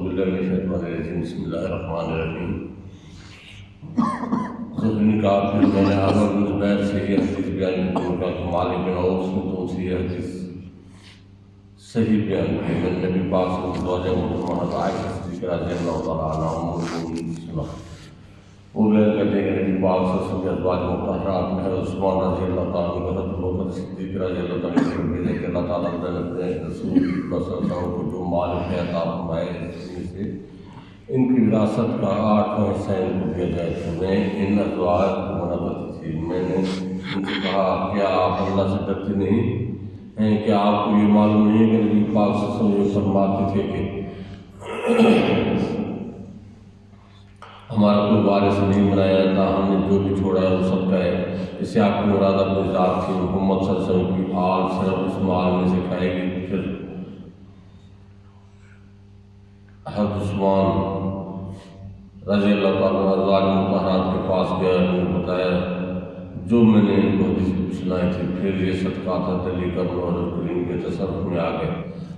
باللہ من الشیطان الرجیم بسم اللہ الرحمن الرحیم ذہنی کا پھر میں نے عمر بن زبیر سے یہ حدیث بیان کی ان کا مالک بن اوس نے تو سے یہ حدیث صحیح بیان کی میں نبی پاک صلی اللہ علیہ وسلم عائشہ صدیقہ رضی اللہ تعالیٰ عنہ ام المؤمنین سنا وہ بیان کرتے ہیں کہ نبی پاک صلی اللہ علیہ وسلم کے ازواج مطہرات میں حضرت عثمان رضی اللہ تعالیٰ عنہ حضرت ابوبکر صدیق رضی اللہ تعالیٰ عنہ بھیجے کہ اللہ تعالیٰ نے اپنے رسول اللہ صلی اللہ علیہ وسلم کو جو مال عطا فرمائے اس سے ان کی وراثت کا 8واں حصہ ان کو دیا جائے تو میں ان ازواج کو منع کرتی تھی میں نے ان سے کہا کیا آپ اللہ سے ڈرتے نہیں ہیں کہ آپ کو یہ معلوم نہیں ہے کہ نبی پاک صلی اللہ علیہ وسلم فرماتے تھے کہ ہمارا کوئی وارث نہیں بنایا جاتا ہم نے جو بھی چھوڑا ہے وہ سب کا ہے اس سے آپ کی مراد اپنی ذات تھی محمد صلی اللہ علیہ وسلم کی آل صرف اس مال میں سے کھائے گی پھر حضرت عثمان رضی اللہ تعالیٰ ازواج مطہرات کے پاس گیا انہوں نے بتایا جو میں نے ان کو حدیث سنائی تھی پھر یہ صدقات حضرت علی کرم حضرت کریم کے تصرف میں آ گئے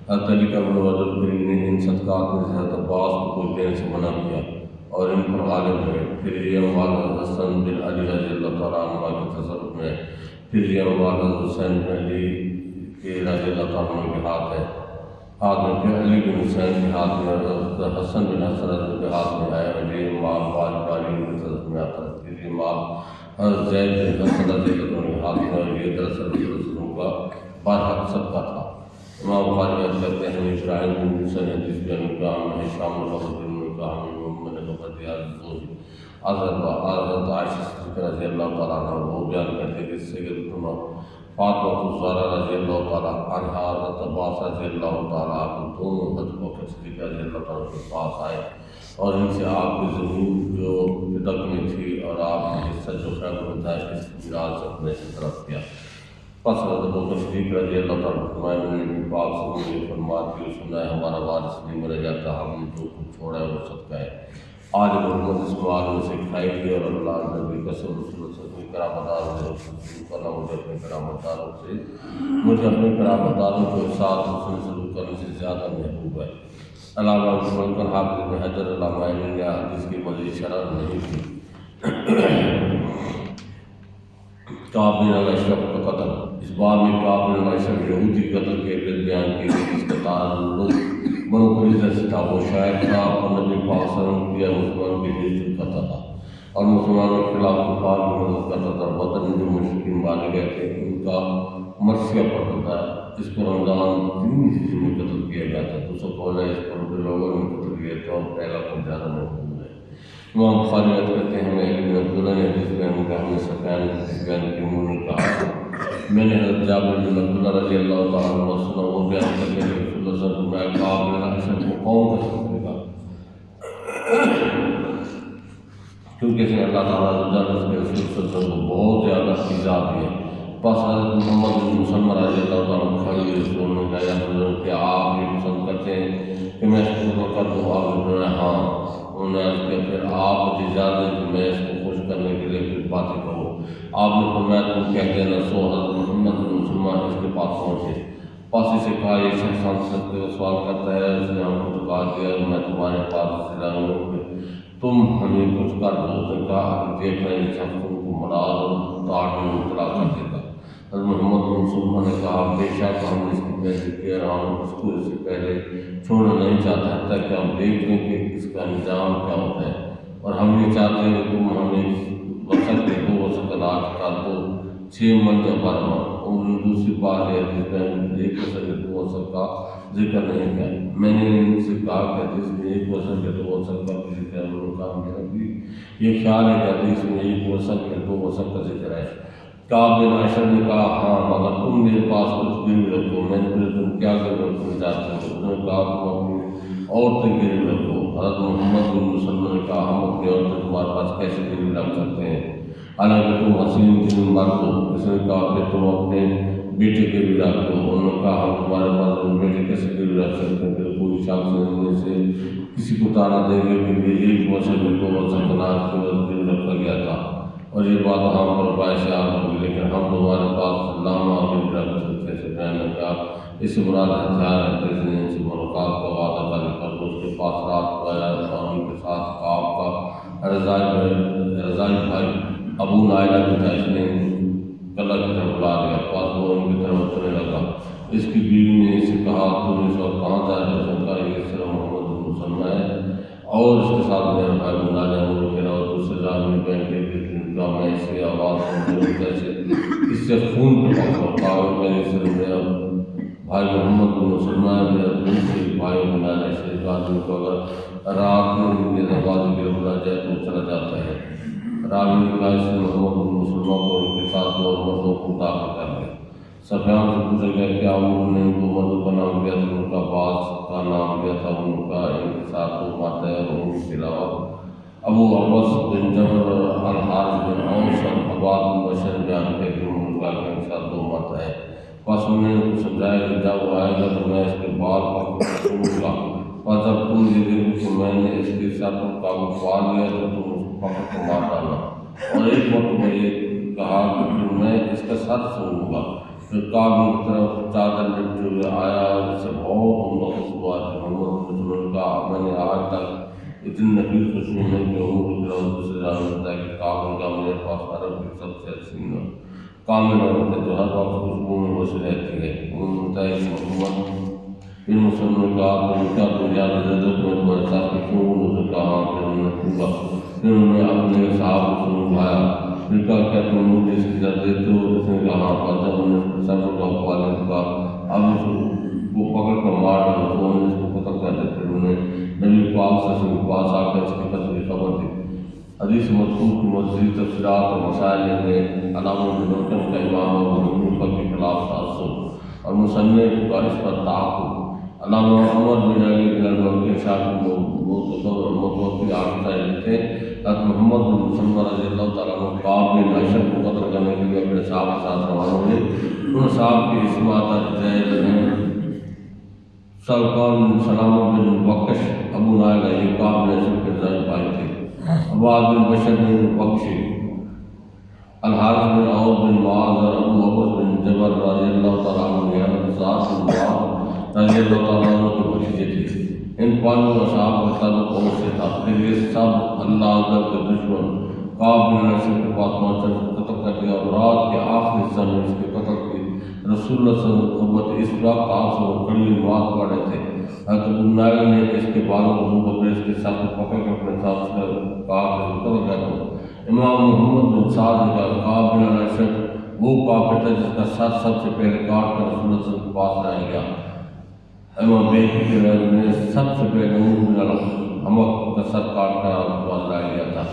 حضرت علی کرم حضرت کریم نے ان صدقات میں سے حضرت عباس کو کوئی دینے سے منع کیا اور ان پر غالب ہوئے پھر یہ اموال حسن بن علی رضی اللہ تعالیٰ عنہ کے تصرف میں پھر یہ اموال حسین بن علی کے رضی اللہ تعالیٰ عنہ کے ہاتھ ہے ہاتھ میں پھر علی بن حسین کے ہاتھ میں حسن بن حسن رضی کے ہاتھ میں آیا اور یہ مال والی کے تصرف میں آتا ہے پھر یہ مال حضرت زید بن حسن رضی اللہ عنہ کے ہاتھ میں اور یہ دراصل رسول کا برحق صدقہ تھا امام بخاری یاد کرتے ہیں ابراہیم بن موسیٰ نے حدیث بیان کیا ہمیں شام الفضل نے کہا ہمیں حضرت عائشہ صدیقہ رضی اللہ تعالیٰ عنہ وہ بیان کرتے کہ اس سے کہ فاطمہ الزہرا رضی اللہ تعالیٰ عنہ حضرت عباس رضی اللہ تعالیٰ عنہ دونوں حضرت بکر صدیقہ رضی اللہ تعالیٰ کے پاس آئے اور ان سے آپ کی زمین جو بدک میں تھی اور آپ کے حصہ جو خیر ہوتا ہے اس کی میراث اپنے سے طرف کیا پس حضرت بکر صدیق رضی اللہ تعالیٰ فرمائے میں نے پاک سے مجھے فرماتی سنا ہے ہمارا وارث نہیں مرے جاتا ہم نے جو کچھ چھوڑا ہے وہ صدقہ ہے آج محمد اس مال میں سے کھائی گئی اور اللہ نبی قسم رسول سے کرامت داروں سے کرنا مجھے اپنے کرامت داروں سے مجھے اپنے کرامت داروں کے ساتھ حسن سلوک کرنے سے زیادہ محبوب ہے علامہ ملکن حافظ بن حجر علامہ نے حدیث کی مزید شرح نہیں کی کعب بن الاشرف کا قتل اس باب میں کعب بن الاشرف یہودی قتل کے بعد بیان کی گئی جس کا تعلق بنو قریظہ سے تھا وہ شاعر تھا اور نبی پاک صلی اللہ علیہ وسلم کیا مسلمان کی حفاظت کرتا تھا اور مسلمانوں کے خلاف کفار کی مدد کرتا تھا بدر میں جو مشرکین مارے گئے تھے ان کا مرثیہ پڑھتا تھا اس کو رمضان 3 ہجری میں قتل کیا گیا تھا دوسرا قول ہے اس کو ربیع الاول میں قتل کیا تھا اور پہلا قول زیادہ محفوظ ہے امام بخاری یاد کرتے ہیں ہمیں علی بن عبداللہ نے حدیث بیان کیا ہمیں سفیان نے حدیث بیان کی انہوں نے کہا میں نے حضرت جابر بن عبداللہ رضی اللہ تعالیٰ عنہ سنا وہ بیان کرتے ہیں رسول اللہ صلی اللہ علیہ وسلم کعب بن الاشرف کو قوم کا سکتے گا کیونکہ اس نے اللہ تعالیٰ رضی کے رسول صلی اللہ علیہ وسلم کو بہت زیادہ ایذا دی ہے بس حضرت محمد بن مسلمہ رضی اللہ تعالیٰ عنہ کھڑی رسول نے کہا یا حضرت کہ آپ یہ پسند کرتے ہیں کہ میں اس کو کر دوں آپ نے فرمایا ہاں انہوں نے عرض کیا پھر آپ مجھے اجازت دیں کہ میں اس کو خوش کرنے کے لیے پھر باتیں کہوں آپ نے فرمایا تم کہہ دینا سو حضرت محمد بن مسلمہ اس کے پاس پہنچے پاس سے کہا یہ شخص ہم سب کو سوال کرتا ہے اس نے ہم کو دکھا دیا میں تمہارے پاس سے لاؤں گا تم ہمیں کچھ کر دو تو کہا دیکھ رہے ہیں شخص تم کو مراد اور تاٹ میں مبتلا کر دے گا حضرت محمد بن مسلمہ نے کہا بے شک ہم اس کی پہلے کہہ رہا ہوں اس کو اس سے پہلے چھوڑنا نہیں چاہتا حتیٰ کہ ہم دیکھ لیں کہ اس کا نظام کیا ہوتا ہے اور ہم یہ چاہتے ہیں کہ تم ہمیں وسط کے 2 وسط اناج کا دو 6 من یا 12 من اور دوسری بات ہے جس میں 1 وسط کے 2 وسط کا ذکر نہیں کیا میں نے ان سے کہا کہ حدیث میں 1 وسط کے 2 وسط کا ذکر ہے انہوں نے کہا میرا بھی یہ خیال ہے کہ حدیث میں 1 وسط کے 2 وسط کا ذکر ہے کعب بن عائشہ نے کہا ہاں مگر تم میرے پاس کچھ گروی رکھو میں نے پھر تم کیا کرو تم جاتے ہو انہوں نے کہا تم اپنی عورتیں گروی رکھو حضرت محمد بن مسلمہ نے کہا ہم اپنی عورتیں تمہارے پاس کیسے گروی رکھ سکتے ہیں حالانکہ تم حسین جن مرد ہو اس نے کہا کہ تم اپنے بیٹے کے بھی رکھ دو انہوں نے کہا ہم تمہارے پاس اپنے بیٹے کیسے گروی رکھ سکتے ہیں پھر کوئی شخص ان سے کسی کو تانا دیں گے کہ 1 وسط میں 2 وسط اناج کے گروی رکھا گیا تھا اور یہ بات ہم پر باعث عام ہوگی، لیکن ہم تمہارے پاس لامہ کیسے بیان نے کہا اس سے مراد ہتھیار ہے، پریزیڈنٹ سے ملاقات کا وعدہ کرنے پر اس کے پاس رات کو آیا اور ان کے ساتھ کعب کا رضائی بھائی ابو نائلہ بھی تھا، اس نے قلعہ کی طرف بلا دیا، پاس وہ ان کی طرف چلنے لگا۔ اس کی بیوی نے اسے کہا تم اس وقت کہاں جا رہے ہو؟ کہا یہ صرف محمد بن مسلمہ ہے اور اس کے ساتھ میرا بھائی ابو نائلہ ہے، وہ کہہ رہا دوسرے رات میں بہن کے میں اس کی آواز سنتے جیسے اس سے خون ٹپک رہا تھا کہ اس سے میرا بھائی محمد بن مسلمہ ہے، میرا دوسرے بھائی ابو نائلہ سے اس آدمی کو اگر رات میں میرے آواز کی بلا جائے تو چلا جاتا ہے۔ راوی نے کہا اس نے محمد بن مسلمہ کو ان کے ساتھ اور مردوں کو داخل کر دیا۔ سفیان سے پوچھا گیا کیا انہوں نے ان کو مردوں کا نام دیا تھا؟ ان کا باز کا نام دیا تھا، ان کا ان کے ساتھ وہ ماتا ہے اور ان کے علاوہ ابو عباس بن جبر الحارث بن اوس اور عباد بن بشر بیان ہے کہ ان کا ان کے ساتھ دو ماتا ہے۔ بس انہوں نے ان کو سمجھایا کہ جب وہ آئے گا تو میں اس کے بال پکڑوں گا، اور جب تم یہ دیکھو کہ میں نے اس کے ساتھ قابو پا لیا تو تم اس کو پکڑ کر مار ڈالنا۔ اور ایک مرتبہ یہ کہا کہ میں اس کا سر سنوں گا۔ پھر کعب کی طرف چادر لپٹے ہوئے آیا اور اس سے بہت عمدہ خوشبو آتی۔ محمد نے کہا میں نے آج تک اتنی نفیس خوشبو نہیں کہ عمر سے جان ہوتا ہے کہ کعب کا میرے پاس عرب کی سب سے حسین اور کامل عورت ہے جو ہر وقت خوشبو میں بسی رہتی ہے۔ انہوں نے بتایا کہ محمد بن مسلمہ نے کہا تم کیا تم یاد دے دو میں تمہارے ساتھ کیوں؟ انہوں نے کہا کہ انہوں نے پوچھا، پھر انہوں نے اپنے صحابہ کو سمجھایا، پھر کہا کیا تم مجھے اس کی اجازت دیتے ہو؟ اس نے کہا پر جب انہوں نے سر کو والے نے کہا اب اس کو پکڑ کر مار ڈالو تو انہوں نے اس کو قتل کر دیا۔ پھر انہوں نے نبی پاک صلی اللہ علیہ وسلم کے پاس آ کر اس کے قتل کی خبر دی۔ حدیث مذکور کی مزید تفصیلات اور مسائل میں علامہ ابن ملکن کا امام اور حنیفہ کے خلاف تعصب اور مصنف کا اس پر تعاقب، علامہ عمر بن علی بن المکی صاحب متوفی آٹھ لکھتے حضرت محمد بن مسلمہ رضی اللہ تعالیٰ عنہ کعب بن اشرف کو قتل کرنے کے لیے اپنے صحابہ کے ساتھ روانہ ہوئے۔ ان صحابہ کی اسمات زید ہیں سلمان بن سلامہ بن بکش ابو نائلہ یہ کعب بن اشرف کے رضائی بھائی تھے، عباد بن بشر بن بکشی، الحارث بن عوف بن معاذ اور ابو عباس بن جبر رضی اللہ تعالیٰ عنہ یہ حضرت بن معاذ رضی اللہ تعالیٰ عنہ کے بھتیجے تھے۔ ان پانچوں اصحاب کا تعلق قوم سے تھا۔ پھر یہ سب اللہ عزت کے دشمن کعب بن اشرف کے پاس پہنچے، اس کو قتل کر دیا اور رات کے آخری حصہ میں اس کے قتل کی رسول اللہ صلی اللہ علیہ وسلم قوت اس وقت آپ سے وہ کڑی بات پڑھ رہے تھے۔ حضرت ابو نائلہ نے اس کے بالوں کو منہ پر اس کے سر کو پکڑ کر اپنے ساتھ کہا کہ قتل کر دو۔ امام محمد بن سعد نے کہا کعب بن اشرف وہ کافر تھا جس کا سر سب سے پہلے کاٹ کر رسول اللہ صلی اللہ علیہ وسلم کے پاس لایا گیا۔ امام بیہقی کے روایت میں سب سے پہلے عمر بن الحمق کا سر کاٹ کر آپ کے پاس لایا گیا تھا۔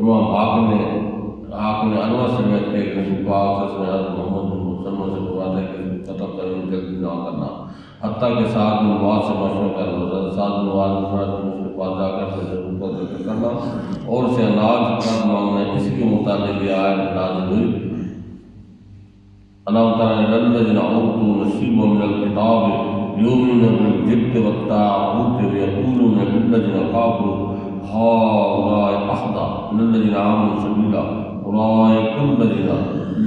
امام حاکم نے انور سے روایت کی کہ نبی پاک صلی اللہ علیہ وسلم محمد بن مسلمہ سے فرمایا ہے کہ قتل کرنے میں جلدی نہ کرنا، حتیٰ کہ سعد بن معاذ سے مشورہ کرنا۔ سعد بن معاذ نے فرمایا کہ اس کے پاس جا کر اسے ضرور کا ذکر کرنا اور اسے اناج کا مانگنا۔ اس کے متعلق یہ آیت نازل ہوئی ألم تر إلى الذين أوتوا نصيبا من الكتاب يؤمنون بالجبت والطاغوت ويقولون للذين كفروا هؤلاء أهدى من الذين آمنوا سبيلا أولئك الذين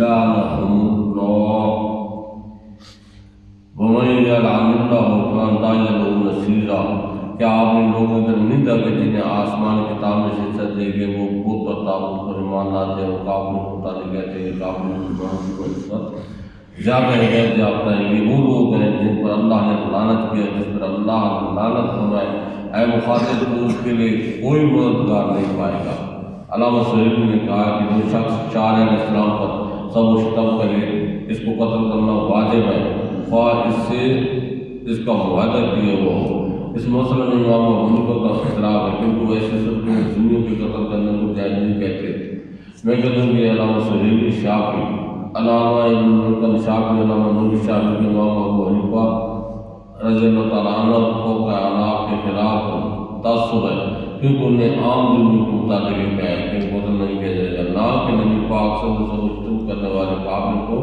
لعنهم الله ومن يلعن الله فلن تجد له نصيرا۔ کیا آپ ان لوگوں کی طرف نہیں دیکھا جنہیں آسمان کتاب میں شکست دے گئے وہ بت اور طاغوت پر ایمان لاتے ہیں، وہ کافروں کو متعلق کہتے ہیں کافروں کی نسبت زیادہ ہدایت یافتہ ہیں۔ یہ وہ لوگ ہیں جن پر اللہ نے لعنت کیا، جس پر اللہ لعنت فرمائے اے مخاطب تو اس کے لیے کوئی مددگار نہیں پائے گا۔ علامہ سہیلی نے کہا کہ جو شخص چار علیہ السلام پر سب و شتم کرے اس کو قتل کرنا واجب ہے، خواہ اس سے اس کا معاہدہ کیا ہوا ہو۔ اس مسئلہ میں امام ابو حنیفہ کا اختلاف ہے کیونکہ وہ ایسے صورت میں ذمیوں کے قتل کرنے کو جائز نہیں کہتے۔ میں کہتا ہوں کہ علامہ سہیلی شافعی، علامہ ابن ملکن شافعی، علامہ نوری شافعی کے امام ابو حنیفہ رضی اللہ تعالیٰ عنہ کو کا عناف کے خلاف تعصب ہے کیونکہ انہیں عام ذمیوں کو متعلق کہا ہے کہ قتل نہیں کیا جائے گا، نہ کہ نبی پاک صلی اللہ علیہ وسلم کرنے والے کافر کو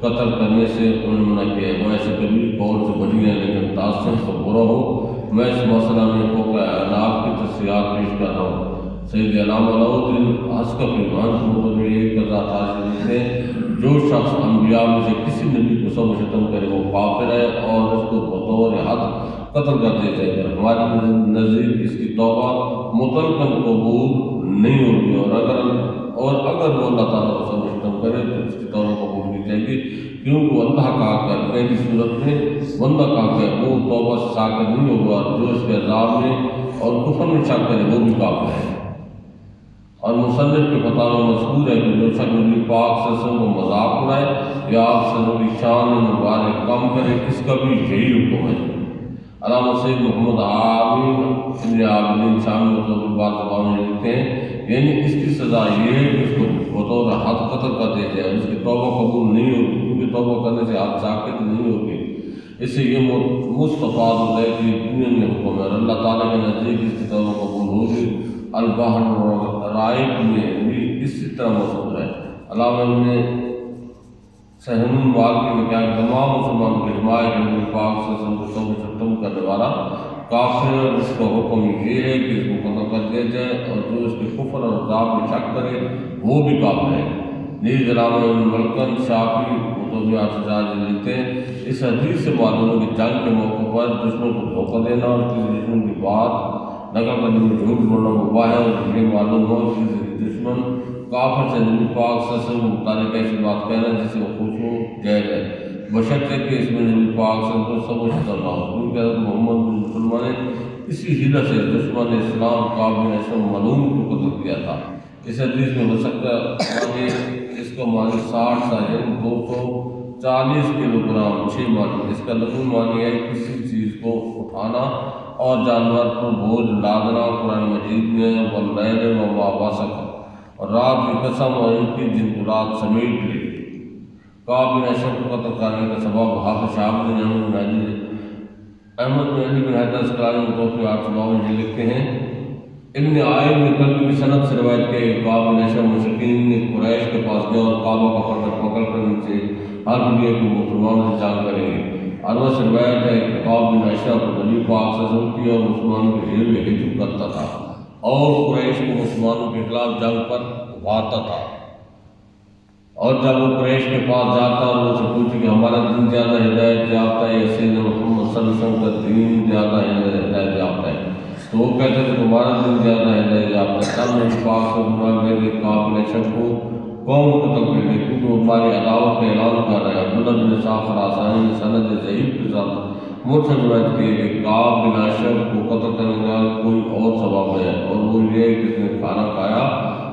قتل کرنے سے انہوں نے منع کیا ہے۔ وہ ایسے کبھی قول سے بڑی ہے لیکن تعصب تو برا ہو۔ میں اس مسئلہ میں کو عناف کی تصریحات پیش کر رہا ہوں۔ سید علامہ علاؤالدین حسکفی مطلب ایک قضا تاج نے جو شخص انبیاء میں سے کسی نبی کو سب و شتم کرے وہ کافر ہے اور اس کو بطور حد قتل کر دیا جائے گا۔ ہمارے نزدیک اس کی توبہ مطلقاً قبول نہیں ہوگی، اور اگر وہ اللہ تعالیٰ کو سب و شتم کرے تو اس کی توبہ قبول کی جائے گی، کیونکہ وہ اللہ کا کر پہلی صورت میں بندہ کا ہے وہ توبہ سے ساکت نہیں ہوگا، جو اس کے عذاب میں اور کفر میں شک کرے وہ بھی کافر ہے۔ اور مصنف کے فتاوی میں مذکور ہے کہ جو شخص نبی پاک صلی اللہ علیہ وسلم کو مذاق اڑائے یا آپ صلی اللہ علیہ وسلم کی شان مبارک کم کرے، اس کا بھی یہی حکم ہے۔ علامہ سید محمد عامر ابن عابدین شام مطلب بات زبان میں لکھتے ہیں، یعنی اس کی سزا یہ ہے کہ اس کو بطور حد قتل کر دیا جائے، اس کی توبہ قبول نہیں ہوگی، کیونکہ توبہ کرنے سے حد ساکت نہیں ہوگی۔ اس سے یہ مستفاد ہوتا ہے کہ دنیا میں حکم ہے اور اللہ تعالیٰ کے نزدیک اس کی توبہ قبول ہوگی۔ البحر رائق میں بھی اسی طرح موجود ہے۔ علامہ نے سہن واقعی میں کیا کہ تمام مسلمانوں کی حمایت ہے، نبی پاک صلی اللہ علیہ وسلم کو سب و شتم کرنے والا کافر ہے، اس کا حکم یہ ہے کہ اس کو قتل کر دیا جائے، اور جو اس کے کفر اور عذاب میں شک کرے وہ بھی کافر ہے۔ نیز علامہ ملکن شافی مطلب لکھتے ہیں، اس حدیث سے معلوم ہے کہ جنگ کے موقع پر دشمن کو دھوکہ دینا اور کسی دشمن کی بات نقل کرنے میں جھوٹ بولنا مباح ہے، اور یہ معلوم ہو کہ دشمن کافر سے نبی پاک صلی اللہ علیہ وسلم متعلق ایسی بات کہنا جس سے وہ خوش ہو جائز ہے، بشرطے کہ اس میں نبی پاک صلی اللہ علیہ وسلم سب و شتم نہ ہو، کیونکہ حضرت محمد بن مسلمہ نے اسی حیلہ سے دشمن اسلام کعب بن اشرف معلوم کو قتل کیا تھا۔ اس حدیث میں مسکہ اس کا معنی 60 سا یعنی 240 کلو گرام 6 معنی۔ اس کا لفظی معنی ہے کسی چیز کو اٹھانا اور جانور پر بوجھ لادنا۔ قرآن مجید میں واللیل وما وسق، اور رات کی قسم اور ان کی جن کو رات سمیٹ لی۔ کعب بن اشرف کو قتل کرنے کا سبب حافظ شہاب بن احمد بن علی بن حیدر اسقلانی متوفی 852 لکھتے ہیں، ابن عائد نے کلبی کی سند سے روایت کی کہ کعب بن اشرف مشرکین نے قریش کے پاس گیا اور کعبہ کا پتھر پکڑ کر ان سے حلف لیا کہ مسلمانوں سے جنگ کریں گے۔ عروہ سے روایت ہے کہ کعب بن اشرف نبی پاک صلی اللہ علیہ وسلم کی اور مسلمانوں کے ڈھیر میں ہجوم کرتا تھا اور قریش کو مسلمانوں کے خلاف جنگ پر ابھارتا تھا، اور جب وہ قریش کے پاس جاتا اور وہ سے پوچھے کہ ہمارا دین زیادہ ہدایت یافتہ ہے یا سیدنا محمد صلی اللہ علیہ وسلم کا دین زیادہ ہدایت یافتہ ہے، تو وہ کہتے تھے تمہارا دین زیادہ ہدایت یافتہ ہے۔ تب نبی پاک صلی اللہ علیہ وسلم نے کعب بن اشرف کو قوم قتل کر گئی، کیونکہ وہ ہماری عداوت کا اعلان کر رہے ہیں۔ عبداللہ بن اسحاق خراسانی نے سند ضعیف کے ساتھ مرسل روایت کی ہے کہ کعب بن اشرف کو قتل کرنے کا کوئی اور سبب ہے، اور وہ یہ ہے کہ اس نے کھانا کھایا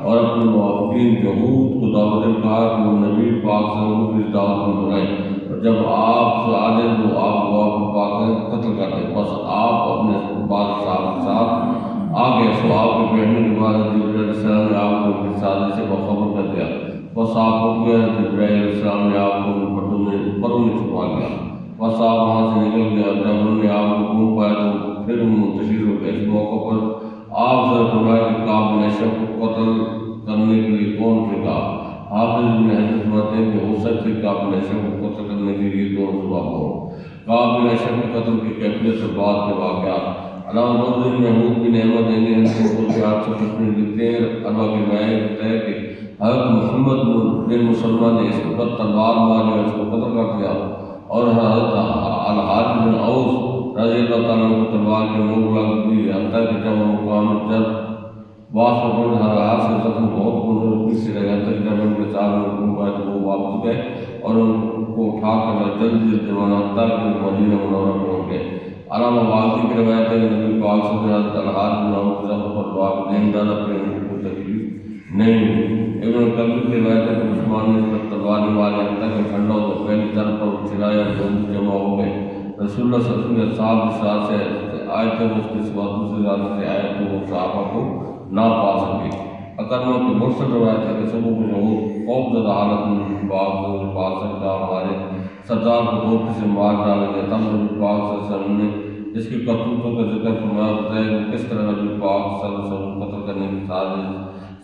اور اپنے موافقین یہود کو دعوت دے کہا کہ وہ نبی پاک صلی اللہ علیہ وسلم کی دعوت میں بنائیں، اور جب آپ سے آ جائیں تو آپ کو پاک قتل کر دیں۔ بس آپ اپنے بعض صاحب کے ساتھ آ گئے، سو آپ کے بیٹھنے کے بعد جبرائیل علیہ السلام نے آپ کو ان کی سازش سے باخبر کر دیا۔ بس آپ اٹھ گئے، جبرائیل علیہ السلام نے آپ کو پروں میں چھپا لیا، بس آپ وہاں سے نکل گئے، اور جب انہوں نے آپ کو ڈھونڈ پایا تو پھر منتشر ہو گئے۔ اس موقع پر آپ سے فرمایا کہ کعب بن اشرف کو قتل کرنے کے لیے کون پھینکا؟ حافظ ابن حجر فرماتے ہیں کہ ہو سکتا ہے کعب بن اشرف کو قتل کرنے کے لیے دونوں سبب ہوں۔ کعب بن اشرف کے قتل کی کیفیت سے بعد کے واقعات۔ علامہ بدر محمود بن احمد عینی کو 800 میں لکھتے ہیں، اربع کی روایت ہوتا ہے کہ حضرت محمد بن مسلمہ نے اس پر تلوار ماری اور اس کو قتل کر دیا، اور حضرت الحارث بن اوس رضی اللہ تعالیٰ عنہ کو تلوار کی نوک لگ گئی، حتیٰ کہ جب وہ مقام جب بعض وقت ہاتھ سے زخم بہت خوبصورتی سے رہا تھا، جب ان کے ساتھ میں حکم پائے تو وہ واپس گئے اور ان کو اٹھا کر جلدی دیوانا تھا کہ وہ مدینہ منورہ پہنچ گئے۔ علامہ واقعی کی روایت ہے کہ نبی پاک صلی اللہ علیہ وسلم الحارث بن اوس کے زخم پر دعا دین ڈالا، پھر ان کو کوئی تکلیف نہیں ہوئی۔ ابن کلبی کی روایت ہے کہ عثمان نے اس پر تلوار ماری، حتیٰ کہ ٹھنڈا ہو تو پہلی طرف پر چلایا اور دونوں جمع ہو گئے۔ رسول اللہ صلی اللہ علیہ وسلم کے صحابہ کے ساتھ سے آئے تھے، اس کے سوا دوسری راستے سے آئے تو وہ صحابہ کو نہ پا سکے۔ اکرموں کی مرسل روایت ہے کہ سب کو شہود خوف زدہ حالت میں پاک سے پا سکتا، ہمارے سردار کو دھوکے سے مار ڈالیں گے۔ تب نبی پاک صلی اللہ علیہ وسلم نے اس کی کرتوتوں کا ذکر فرمایا، بتایا کہ کس طرح نبی پاک صلی اللہ علیہ وسلم قتل کرنے کی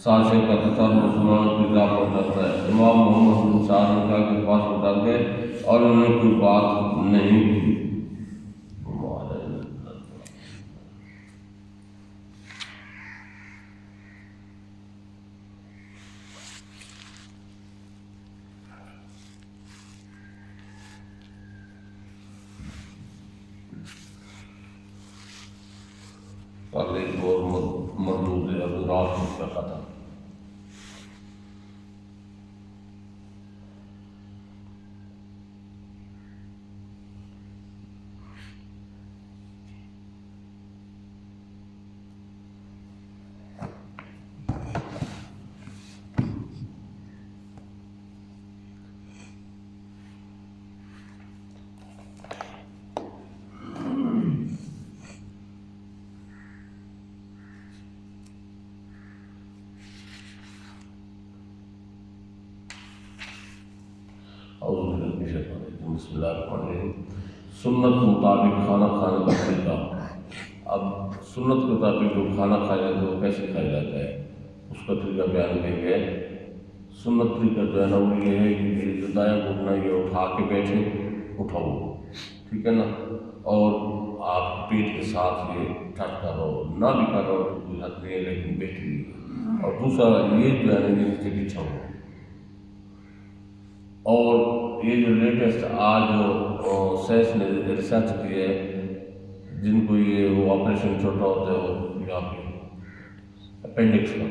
سازشیں کرتا تھا اور مسلمانوں کی اطلاع پہنچاتا ہے۔ امام محمد بن سعد نے کہا کہ پاس میں ڈر گئے اور انہوں نے کوئی بات نہیں کی۔ کل ایک اور مردود ہے ابھی رات کو کیا تھا. بسم اللہ الرحمن الرحیم. سنت کے مطابق کھانا کھانے کا طریقہ. اب سنت کے مطابق جو کھانا کھایا جاتا ہے وہ کیسے کھایا جاتا ہے اس کا طریقہ بیان کیا گیا ہے. سنت طریقہ جو ہے نا وہ یہ ہے کہ جو دایاں گھٹنا یہ اٹھا کے بیٹھے اٹھاؤ, ٹھیک ہے نا, اور آپ پیٹ کے ساتھ یہ ٹچ کرو, نہ بھی کرو تو کوئی حد نہیں ہے لیکن بیٹھی. اور دوسرا یہ جو ہے نا یہ نیچے بچھاؤ. اور یہ جو لیٹسٹ آج جو سائنس نے ریسرچ کی ہے, جن کو یہ وہ آپریشن چھوٹا ہوتا ہے وہ یہاں پہ اپینڈکس کا,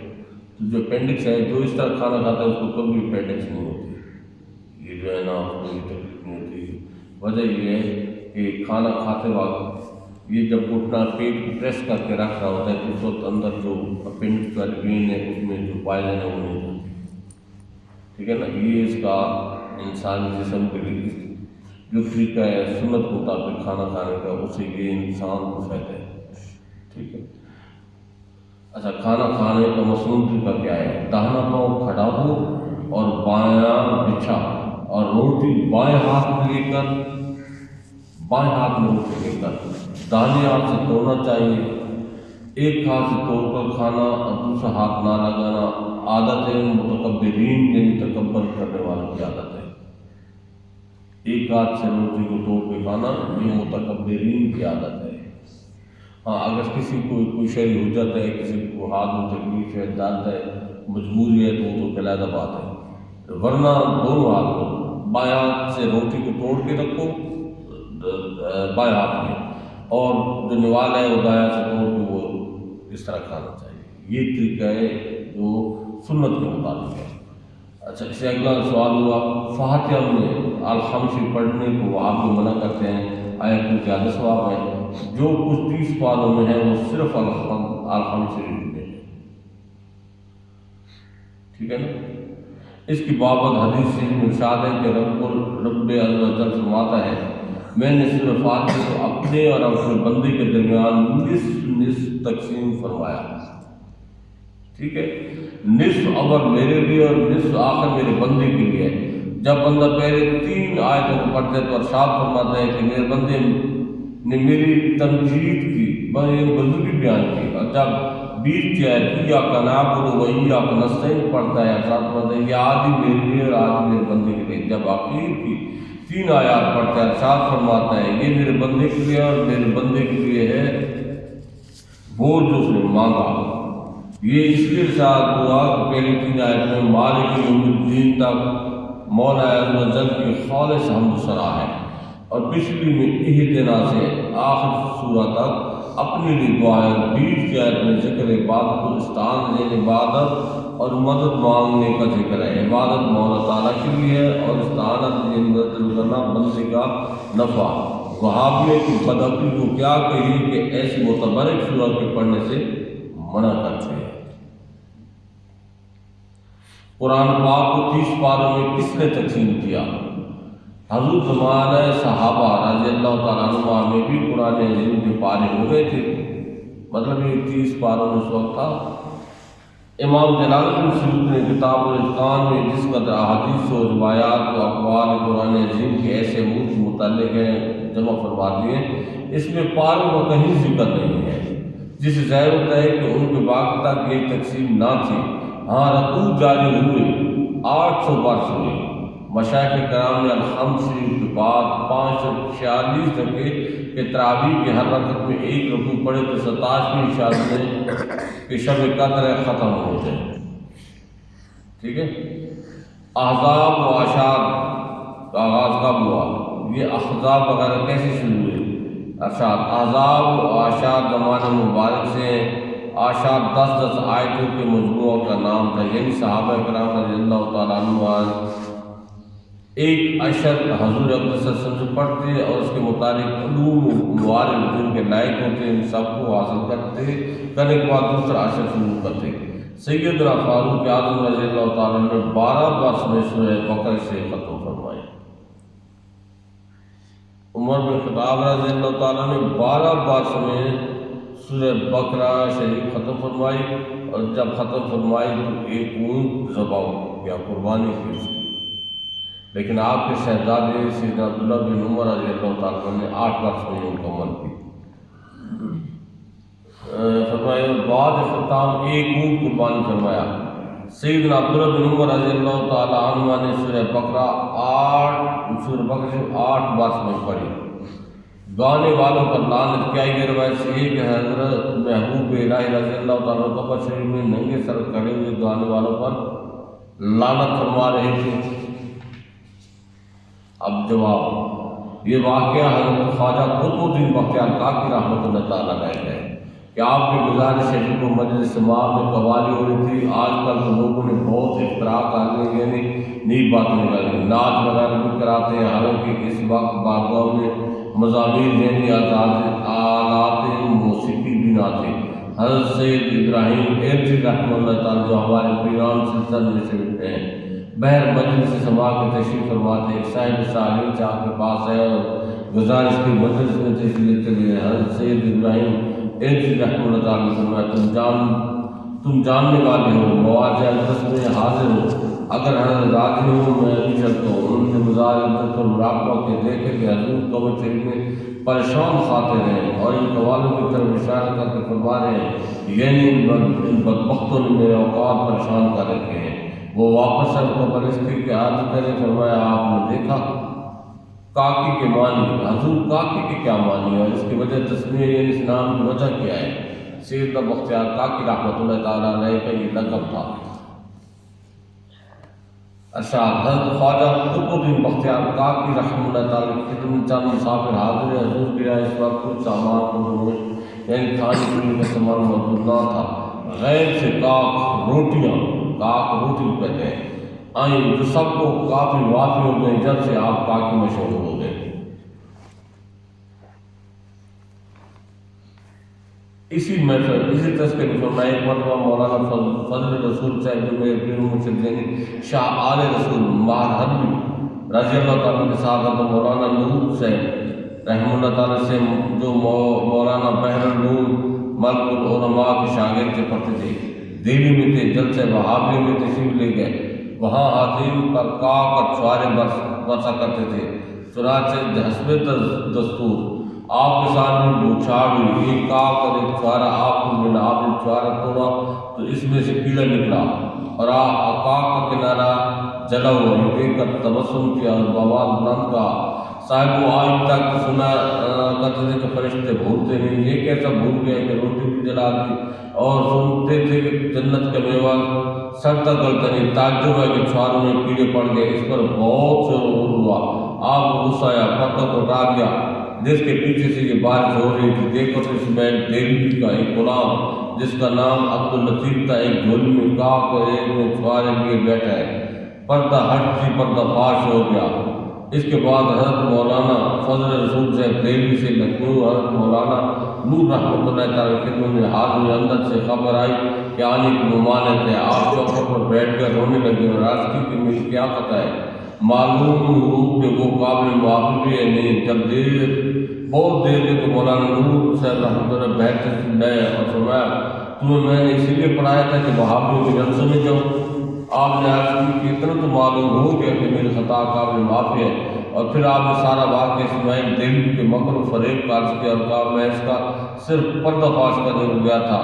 تو جو اپینڈکس ہے جو اس طرح کھانا کھاتا ہے اس کو کبھی اپینڈکس نہیں ہوتی. یہ جو ہے نا کوئی تکلیف نہیں ہوتی. وجہ یہ ہے کہ کھانا کھاتے وقت یہ جب گھٹنا پیٹ کو پریس کر کے رکھ رہا ہوتا ہے تو اس وقت اندر جو اپینڈکس والی وین ہے اس میں جو پائل ہے وہ نہیں ہوتی, ٹھیک ہے نا. یہ اس کا انسانی جسم کے لیے جو طریقہ ہے سنت کے مطابق کھانا کھانے کا, اسے یہ انسان کو فائدہ ہے, ٹھیک ہے. اچھا, کھانا کھانے کا مصنون طریقہ کیا ہے؟ داہنا پاؤں کھڑا ہو اور بایاں بچھا, اور روٹی بائیں ہاتھ میں لے کر روٹی لے کر داہنے ہاتھ سے توڑنا چاہیے. ایک ہاتھ سے توڑ کر کھانا اور دوسرا ہاتھ نہ لگانا عادت ہے متکبرین, یعنی تکبر کرنے والوں کی عادت ہے. ایک ہاتھ سے روٹی کو توڑ کے کھانا یہ متکبرین کی عادت ہے. ہاں, اگر کسی کو کوئی شرعی حجت ہے, کسی کو ہاتھ میں تکلیف ہے, درد ہے, مجبوری ہے, تو وہ تو علیحدہ بات ہے. ورنہ دونوں ہاتھ کو بائیں ہاتھ سے روٹی کو توڑ کے رکھو بائیں ہاتھ میں, اور جو نوال ہے وہ دایاں سے توڑ کے وہ اس طرح کھانا چاہیے. یہ طریقہ ہے جو سنت کے مطابق ہے. اچھا, اس سے اگلا سوال ہوا فاتحہ میں الخمس پڑھنے کو آپ کو منع کرتے ہیں, آیا کوئی زیادہ ثواب ہے؟ جو کچھ 30 پاروں میں ہے وہ صرف الخمس میں, ٹھیک ہے نا. اس کی بابت حدیث سے ارشاد ہے کہ رب عز و جل فرماتا ہے میں نے صرف فاتحہ کو اپنے اور اپنے بندے کے درمیان نصف تقسیم فرمایا, ٹھیک ہے. نصف اول میرے لیے اور نصف آخر میرے بندے کے لیے. جب بندہ پہلے 3 آیتوں کو پڑھتا ہے تو ارشاد فرماتا ہے کہ میرے بندے نے میری تمجید کی, بزرگی بیان کی, اور جب بیچ کی آیت ایاک نعبد و ایاک نستعین پڑھتا ہے ارشاد فرماتا ہے یہ آدھی میرے لیے اور آدھی میرے بندے کے لیے. جب آخر کی 3 آیات پڑھتا ہے ارشاد فرماتا ہے یہ میرے بندے کے لیے اور میرے بندے کے لیے ہے وہ جو اس نے مانگا. یہ اس لیے ارشاد ہوا کہ پہلی 3 آیت میں مالک یوم الدین تک مولا عز و جل کی خالص حمد و ثنا ہے, اور پچھلی میں اہدنا سے آخر سورہ تک اپنے لیے دعا ہے. بیچ کی آیت میں ذکر عبادت و استعان, یعنی عبادت اور مدد مانگنے کا ذکر ہے. عبادت مولا تعالیٰ کے لیے ہے اور استعانت یعنی مدد کرنا بندے کا نفع. وہابیوں کی بدعقلی کو کیا کہیے کہ ایسی متبرک سورہ کے پڑھنے سے منع کرتے ہیں. قرآن پاک کو 30 پاروں میں کس نے تقسیم کیا؟ حضور زمانہ صحابہ رضی اللہ تعالیٰ عنہ میں بھی قرآن عظیم کے پارے ہو گئے تھے, مطلب یہ 30 پاروں میں اس وقت تھا. امام جلال الدین سیوطی نے کتاب الاتقان میں جس قدر احادیث و روایات و اقوال قرآن عظیم کے ایسے متعلق ہیں جمع فرما دیے, اس میں پاروں کا کہیں ذکر نہیں ہے, جس سے ظاہر ہوتا ہے کہ ان کے وقت تک یہ تقسیم نہ تھی. ہاں, رکوع جاری ہوئے 800 برس ہوئے. مشائخ کرام نے الحمد شریف کے بعد 546 دفعے کہ تراویح کی ہر رکعت میں 1 رکوع پڑھے تو 27ویں شب میں کہ شب قدر ختم ہو جائے, ٹھیک ہے. احزاب و عشار کا آغاز کب ہوا؟ یہ احزاب وغیرہ کیسے شروع ہوئے؟ ارشاد احزاب و آشاد زمان مبارک سے ہیں۔ آشاد 10 آیتوں کے مجموعہ کا نام تھا، یعنی صحابہ کرام رضی اللہ تعالیٰ عنہ ایک عشر حضور اقدس صلی اللہ علیہ وسلم سے پڑھتے اور اس کے متعلق علوم و موارد جن کے لائق ہوتے ہیں ان سب کو حاصل کرتے، کرنے کے بعد دوسرا عشر شروع کرتے۔ سیدنا فاروق اعظم رضی اللہ تعالیٰ نے 12 برس میں سورہ بقرہ سے ختم فرمائی۔ عمر بن خطاب رضی اللہ تعالیٰ نے 12 برس میں سورہ بقرہ شریف ختم فرمائی، اور جب ختم فرمائی تو ایک اونٹ ذبح یا قربانی کی اس کی، لیکن آپ کے شہزادے سیدنا عبداللہ بن عمر رضی اللہ تعالیٰ نے 8 برس میں مکمل کی۔ فرمایا بعد اختتام ایک اونٹ قربانی فرمایا۔ سیدنا عبداللہ بن عمر رضی اللہ تعالیٰ عنہ نے سورہ بقرہ 8 برس میں پڑھی۔ گانے والوں پر لعنت کیا یہ روایت سے ہے کہ حضرت محبوب الہی رضی اللہ تعالیٰ قبر شریف میں ننگے سر کھڑے ہوئے گانے والوں پر لعنت فرما رہے تھے۔ اب جواب، یہ واقعہ حضرت خواجہ قطب الدین بختیار کاکی رحمۃ اللہ تعالیٰ علیہ ہے کہ آپ کی گزارش ہے کہ مجلس سماع میں قوالی ہو رہی تھی۔ آج کل تو لوگوں نے بہت اختراع کر لی، یعنی نئی باتیں نکالی، ناچ وغیرہ بھی کراتے ہیں، حالانکہ اس وقت بارگاہ میں مزامیر یعنی آلات موسیقی بھی نہ تھے۔ حضرت سید ابراہیم ایرجی رحمۃ اللہ تعالیٰ جو ہمارے پیران سلسلہ میں سے ہیں، بہر مجلس سماع کے تشریف فرماتے، ایک صاحب سالین صاحب کے پاس ہے اور گزارش کی مجلس میں تشریف لیتے ہوئے حضرت سید ابراہیم ایرجی رحمۃ اللہ تعالیٰ نے فرمایا تم جاننے والے ہو، مواضع اقدس میں حاضر ہو، اگر حضرت راضی ہوں میں بھی چلتا ہوں۔ انہوں نے مزار اقدس پر مراقبہ کے دیکھے کہ حضور قبر شریف میں پریشان خاطر ہیں اور ان قوالوں کی طرف اشارہ کر کے فرما رہے ہیں، یعنی ان بدبختوں نے میرے اوقات پریشان کر رکھے ہیں۔ وہ واپس ان کو پرستی کے عادت کرے۔ فرمایا آپ نے دیکھا کاکی کے معنی، حضور کاکی کے کیا معنی ہے اور اس کی وجہ تسمیہ یعنی اس نام کی وجہ کیا ہے؟ سیدنا بختیار کاکی رحمۃ اللہ تعالیٰ علیہ کا یہ لقب تھا۔ ارشاد حضرت خواجہ قطب الدین بختیار کاکی رحمۃ اللہ تعالیٰ کی خدمت چند مسافر حاضر ہیں۔ حضور کی رائے اس وقت کچھ سامان یعنی کھانے پینے کا سامان موجود نہ تھا، غیر سے کاک روٹی کہتے ہیں آئیں جو سب کو کافی وافی ہو گئے جب سے آپ کاکی مشہور ہو گئے۔ اسی تذکرے میں فرمایا ایک مرتبہ مولانا فضل رسول صاحب جو میرے پیر مرشد یعنی شاہ آل رسول ماہر حلوی رضی اللہ تعالیٰ کے ساتھ مولانا نور صاحب رحمہ اللہ تعالیٰ سے جو مولانا بحر النور ملک العلماء کے شاگرد سے پڑھتے تھے، دہلی میں تھے، جلسہ وہابی میں تشریف لے گئے۔ وہاں حاضرین پر کاک اور چھوارے برسا کرتے تھے۔ چنانچہ حسب دستور آپ کے سامنے بوچھاڑ ہوئی، ایک کاک اور ایک چھوارا آپ کو ملا۔ آپ نے چھوارا توڑا تو اس میں سے کیڑا نکلا اور کاک کا کنارہ جلا ہوا، یہ دیکھ کر تبسم کیا اور بآواز بلند کہا، صاحب وہ آج تک سنا کرتے تھے کہ فرشتے بھولتے نہیں، یہ کیسا بھول گئے کہ روٹی بھی جلا دی، اور سنتے تھے کہ جنت کا میوہ سڑتا گلتا نہیں۔ تعجب ہے کہ چھواروں میں کیڑے پڑ گئے۔ اس پر بہت شور ہوا، آپ کو غصہ آیا، پردہ کو اٹھا دیا جس کے پیچھے سے یہ بارش ہو رہی تھی۔ دیکھو تو اس میں دہلی کا ایک غلام جس کا نام عبداللطیف تھا، ایک جھولی میں کاک اور ایک میں چھوارے لیے بیٹھا ہے۔ پردہ ہٹ کی پردہ فاش ہو گیا۔ اس کے بعد حضرت مولانا فضل رسول صاحب دہلی سے لکھنؤ، حضرت مولانا نور رحمۃ اللہ تعالیٰ کی خدمت میں حاضر ہوئے۔ اندر سے خبر آئی کہ آنے کی ممانعت ہے۔ آپ چوکھٹ پر بیٹھ کر رونے لگے اور عرض کی کہ میری کیا پتہ ہے، معلوم ہو کہ وہ قابل معافی بھی ہے نہیں۔ جب بہت دیر کے تو مولانا نور صاحب رحمۃ اللہ بیٹھ کر لائے اور فرمایا تمہیں میں نے اسی لیے پڑھایا تھا کہ وہابیوں کے جلسے میں جاؤں۔ آپ نے عرض کی کہ اتنا تو معلوم ہو گیا کہ میری خطا قابل معافی ہے، اور پھر آپ نے سارا واقعہ اسماعیل دہلی کے مکر و فریب کا عرض کیا اور کہا میں اس کا صرف پردہ فاش کرنے کو گیا تھا،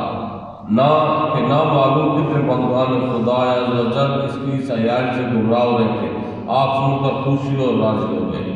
نہ کہ نہ معلوم کتنے بندگان خدا عز و جل اس کی سیاری سے گمراہ ہو رہے تھے۔ آپ سن کر خوشی اور راضی ہو گئے۔